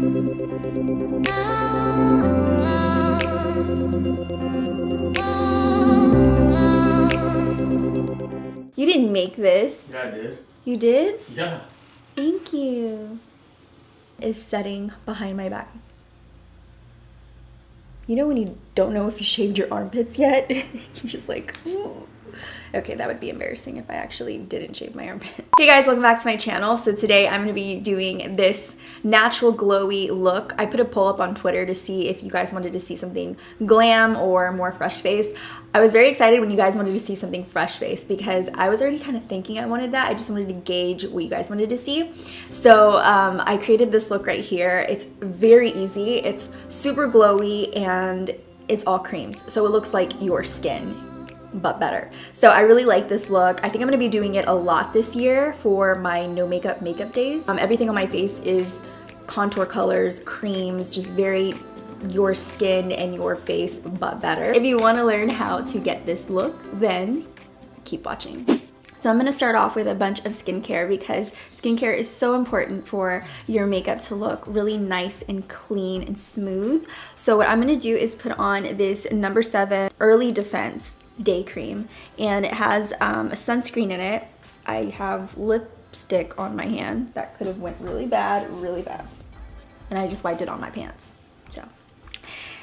You didn't make this. Yeah, I did. You did? Yeah. Thank you. Is setting behind my back. You know when you don't know if you shaved your armpits yet? You're just like, ooh. Okay, that would be embarrassing if I actually didn't shave my armpit. Hey guys, welcome back to my channel. So today I'm gonna be doing this natural glowy look. I put a poll up on Twitter to see if you guys wanted to see something glam or more fresh face. I was very excited when you guys wanted to see something fresh face because I was already kind of thinking I wanted that. I just wanted to gauge what you guys wanted to see. So I created this look right here. It's very easy. It's super glowy and it's all creams. So it looks like your skin, but better. So I really like this look. I think I'm gonna be doing it a lot this year for my no makeup days. Everything on my face is contour colors, creams, just very your skin and your face, but better. If you wanna learn how to get this look, then keep watching. So I'm gonna start off with a bunch of skincare because skincare is so important for your makeup to look really nice and clean and smooth. So what I'm gonna do is put on this No.7 Early Defense Day Cream, and it has a sunscreen in it. I have lipstick on my hand that could have went really bad really fast, and I just wiped it on my pants. So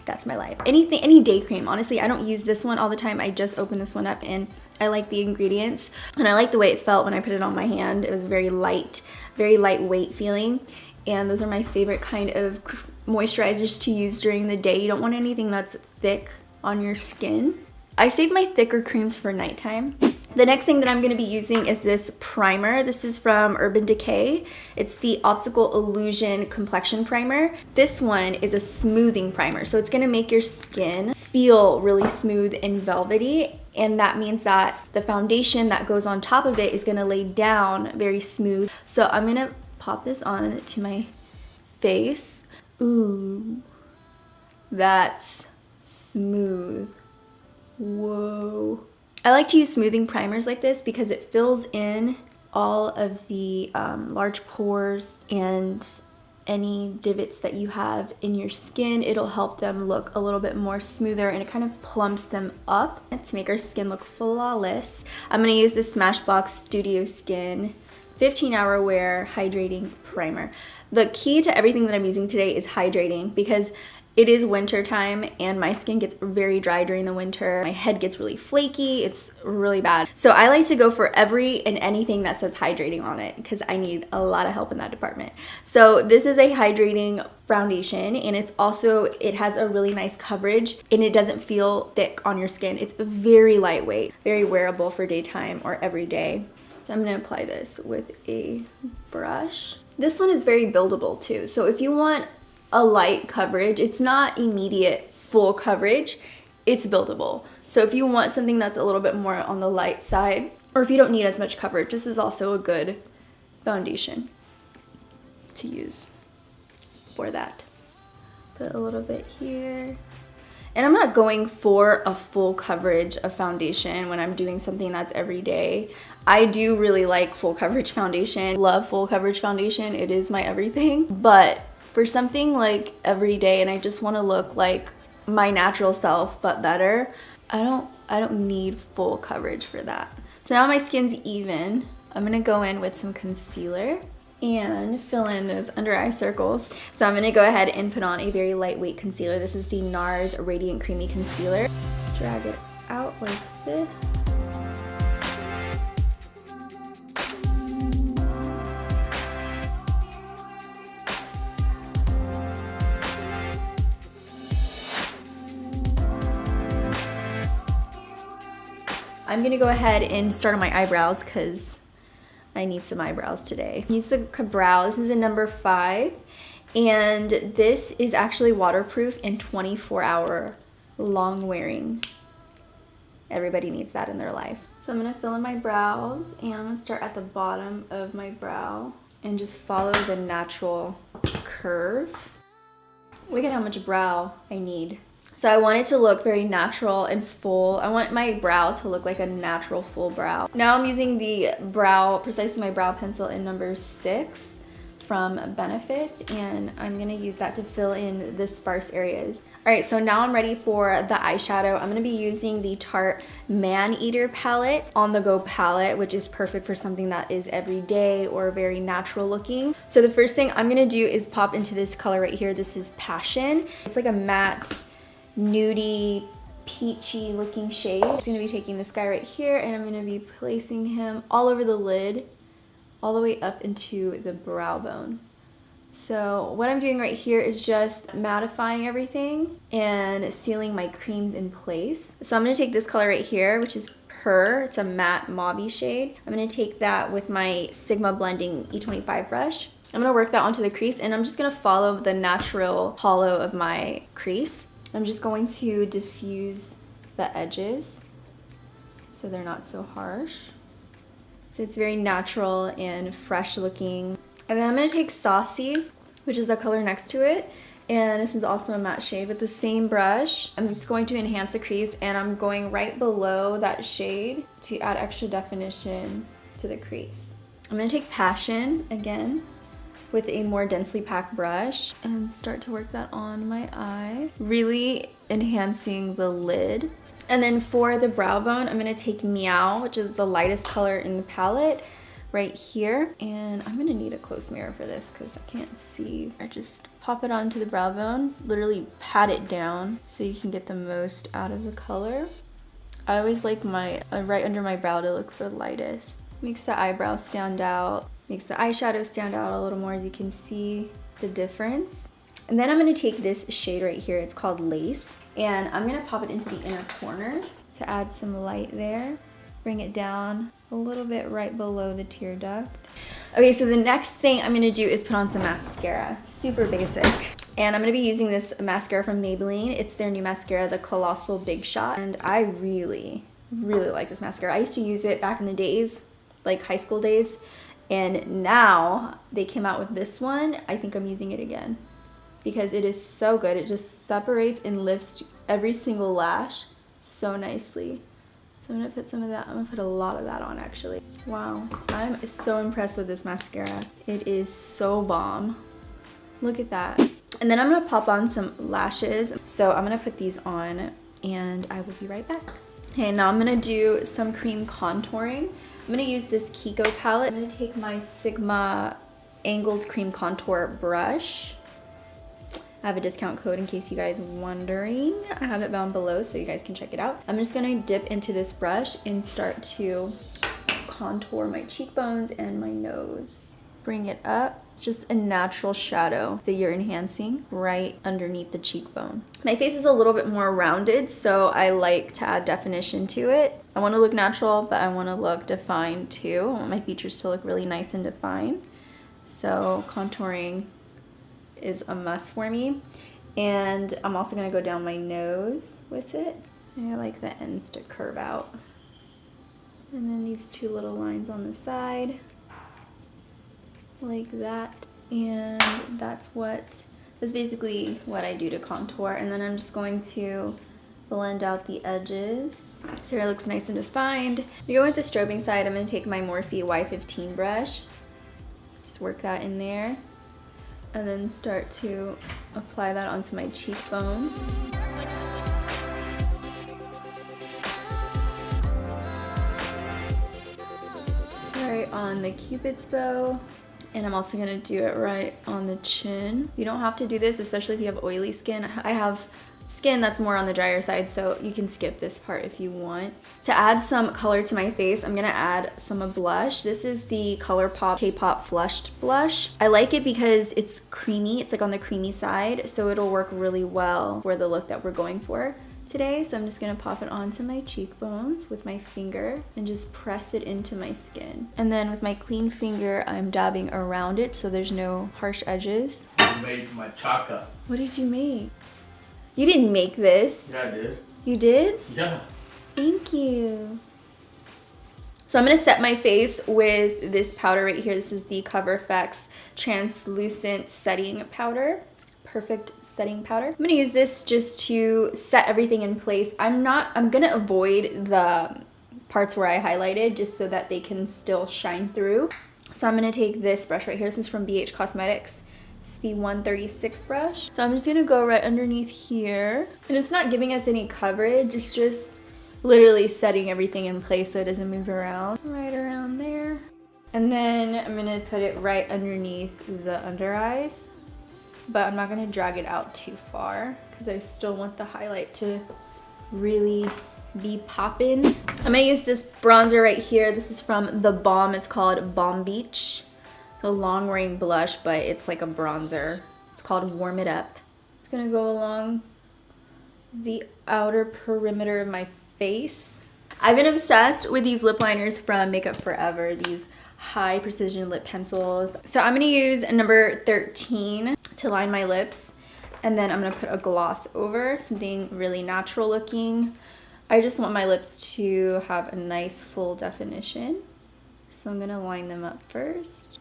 that's my life. Any day cream, honestly. I don't use this one all the time. I just opened this one up and I like the ingredients and I like the way it felt when I put it on my hand. It was very light, very lightweight feeling, and those are my favorite kind of moisturizers to use during the day. You don't want anything that's thick on your skin. I save my thicker creams for nighttime. The next thing that I'm gonna be using is this primer. This is from Urban Decay. It's the Optical Illusion Complexion Primer. This one is a smoothing primer, so it's gonna make your skin feel really smooth and velvety, and that means that the foundation that goes on top of it is gonna lay down very smooth. So I'm gonna pop this on to my face. Ooh, that's smooth. Whoa. I like to use smoothing primers like this because it fills in all of the large pores and any divots that you have in your skin. It'll help them look a little bit more smoother, and it kind of plumps them up to make our skin look flawless. I'm gonna use this Smashbox Studio Skin 15-hour wear hydrating primer. The key to everything that I'm using today is hydrating because it is winter time and my skin gets very dry during the winter. My head gets really flaky. It's really bad. So I like to go for every and anything that says hydrating on it because I need a lot of help in that department. So this is a hydrating foundation, and it has a really nice coverage and it doesn't feel thick on your skin. It's very lightweight, very wearable for daytime or every day. So I'm gonna apply this with a brush. This one is very buildable too. So if you want a light coverage, it's not immediate full coverage, it's buildable. So if you want something that's a little bit more on the light side, or if you don't need as much coverage, this is also a good foundation to use for that. Put a little bit here. And I'm not going for a full coverage of foundation when I'm doing something that's every day. I do really like full coverage foundation. Love full coverage foundation. It is my everything. But for something like every day and I just want to look like my natural self but better, I don't need full coverage for that. So now my skin's even. I'm gonna go in with some concealer and fill in those under eye circles. So I'm gonna go ahead and put on a very lightweight concealer. This is the Nars Radiant Creamy Concealer. Drag it out like this. I'm gonna go ahead and start on my eyebrows because I need some eyebrows today. Use the Kabrow. This is a number 5, and this is actually waterproof and 24-hour long wearing. Everybody needs that in their life. So I'm gonna fill in my brows, and I'm gonna start at the bottom of my brow and just follow the natural curve. Look at how much brow I need. So I want it to look very natural and full. I want my brow to look like a natural full brow. Now I'm using the Precisely My Brow pencil in number 6 from Benefits, and I'm gonna use that to fill in the sparse areas. All right, so now I'm ready for the eyeshadow. I'm gonna be using the Tarte Maneater palette, On The Go palette, which is perfect for something that is everyday or very natural looking. So the first thing I'm gonna do is pop into this color right here. This is Passion. It's like a matte, nudie, peachy looking shade. I'm just gonna be taking this guy right here, and I'm gonna be placing him all over the lid, all the way up into the brow bone. So what I'm doing right here is just mattifying everything and sealing my creams in place. So I'm gonna take this color right here, which is Purr. It's a matte mauve shade. I'm gonna take that with my Sigma Blending E25 brush. I'm gonna work that onto the crease, and I'm just gonna follow the natural hollow of my crease. I'm just going to diffuse the edges so they're not so harsh. So it's very natural and fresh looking. And then I'm gonna take Saucy, which is the color next to it. And this is also a matte shade with the same brush. I'm just going to enhance the crease, and I'm going right below that shade to add extra definition to the crease. I'm gonna take Passion again with a more densely packed brush and start to work that on my eye, really enhancing the lid. And then for the brow bone, I'm gonna take Meow, which is the lightest color in the palette, right here. And I'm gonna need a close mirror for this because I can't see. I just pop it onto the brow bone, literally pat it down so you can get the most out of the color. I always like my right under my brow to look the lightest. Makes the eyebrow stand out, makes the eyeshadow stand out a little more, as you can see the difference. And then I'm gonna take this shade right here, it's called Lace, and I'm gonna pop it into the inner corners to add some light there. Bring it down a little bit right below the tear duct. Okay, so the next thing I'm gonna do is put on some mascara, super basic. And I'm gonna be using this mascara from Maybelline. It's their new mascara, the Colossal Big Shot, and I really, really like this mascara. I used to use it back in the days, like high school days, and now they came out with this one. I think I'm using it again because it is so good. It just separates and lifts every single lash so nicely. So I'm gonna put some of that, I'm gonna put a lot of that on actually. Wow, I'm so impressed with this mascara. It is so bomb. Look at that. And then I'm gonna pop on some lashes. So I'm gonna put these on and I will be right back. Okay, now I'm gonna do some cream contouring. I'm gonna use this Kiko palette. I'm gonna take my Sigma Angled Cream Contour brush. I have a discount code in case you guys are wondering. I have it down below so you guys can check it out. I'm just gonna dip into this brush and start to contour my cheekbones and my nose. Bring it up. It's just a natural shadow that you're enhancing right underneath the cheekbone. My face is a little bit more rounded, so I like to add definition to it. I wanna look natural, but I wanna look defined too. I want my features to look really nice and defined. So contouring is a must for me. And I'm also gonna go down my nose with it. I like the ends to curve out. And then these two little lines on the side, like that. And that's basically what I do to contour. And then I'm just going to blend out the edges so it looks nice and defined. To go with the strobing side, I'm gonna take my Morphe Y15 brush, just work that in there, and then start to apply that onto my cheekbones. Right on the Cupid's bow. And I'm also gonna do it right on the chin. You don't have to do this, especially if you have oily skin. I have skin that's more on the drier side, so you can skip this part if you want. To add some color to my face, I'm gonna add some blush. This is the Colourpop Kaepop Flushed Blush. I like it because it's creamy, it's like on the creamy side, so it'll work really well for the look that we're going for today. So I'm just gonna pop it onto my cheekbones with my finger and just press it into my skin. And then with my clean finger, I'm dabbing around it so there's no harsh edges. I made machaca. What did you make? You didn't make this. Yeah, I did. You did? Yeah. Thank you. So I'm gonna set my face with this powder right here. This is the Cover FX Translucent Setting Powder. Perfect setting powder. I'm gonna use this just to set everything in place. I'm gonna avoid the parts where I highlighted just so that they can still shine through. So I'm gonna take this brush right here. This is from BH Cosmetics. It's the 136 brush. So I'm just gonna go right underneath here. And it's not giving us any coverage, it's just literally setting everything in place so it doesn't move around. Right around there. And then I'm gonna put it right underneath the under eyes. But I'm not gonna drag it out too far because I still want the highlight to really be poppin'. I'm gonna use this bronzer right here. This is from the Balm. It's called Balm Beach. It's a long wearing blush, but it's like a bronzer. It's called Warm It Up. It's gonna go along the outer perimeter of my face. I've been obsessed with these lip liners from Makeup Forever, these high precision lip pencils. So I'm gonna use number 13 to line my lips, and then I'm gonna put a gloss over, something really natural looking. I just want my lips to have a nice full definition. So I'm gonna line them up first.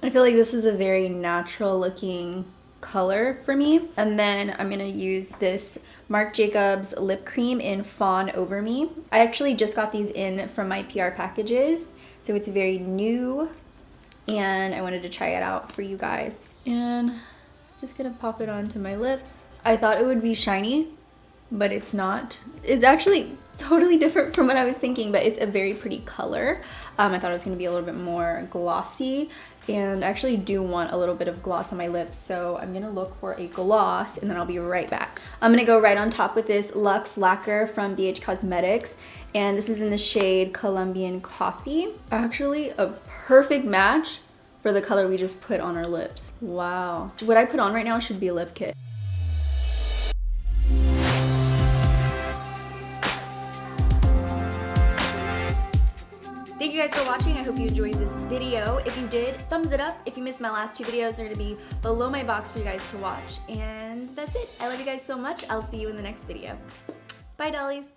I feel like this is a very natural looking color for me. And then I'm gonna use this Marc Jacobs lip cream in Fawn Over Me. I actually just got these in from my PR packages, so it's very new and I wanted to try it out for you guys. And just gonna pop it onto my lips. I thought it would be shiny, but it's not. It's actually totally different from what I was thinking, but it's a very pretty color. I thought it was gonna be a little bit more glossy, and I actually do want a little bit of gloss on my lips, so I'm gonna look for a gloss and then I'll be right back. I'm gonna go right on top with this Luxe Lacquer from BH Cosmetics, and this is in the shade Colombian Coffee. Actually a perfect match for the color we just put on our lips. Wow. What I put on right now should be a lip kit. Thank you guys for watching. I hope you enjoyed this video. If you did, thumbs it up. If you missed my last 2 videos, they're gonna be below my box for you guys to watch. And that's it. I love you guys so much. I'll see you in the next video. Bye, dollies.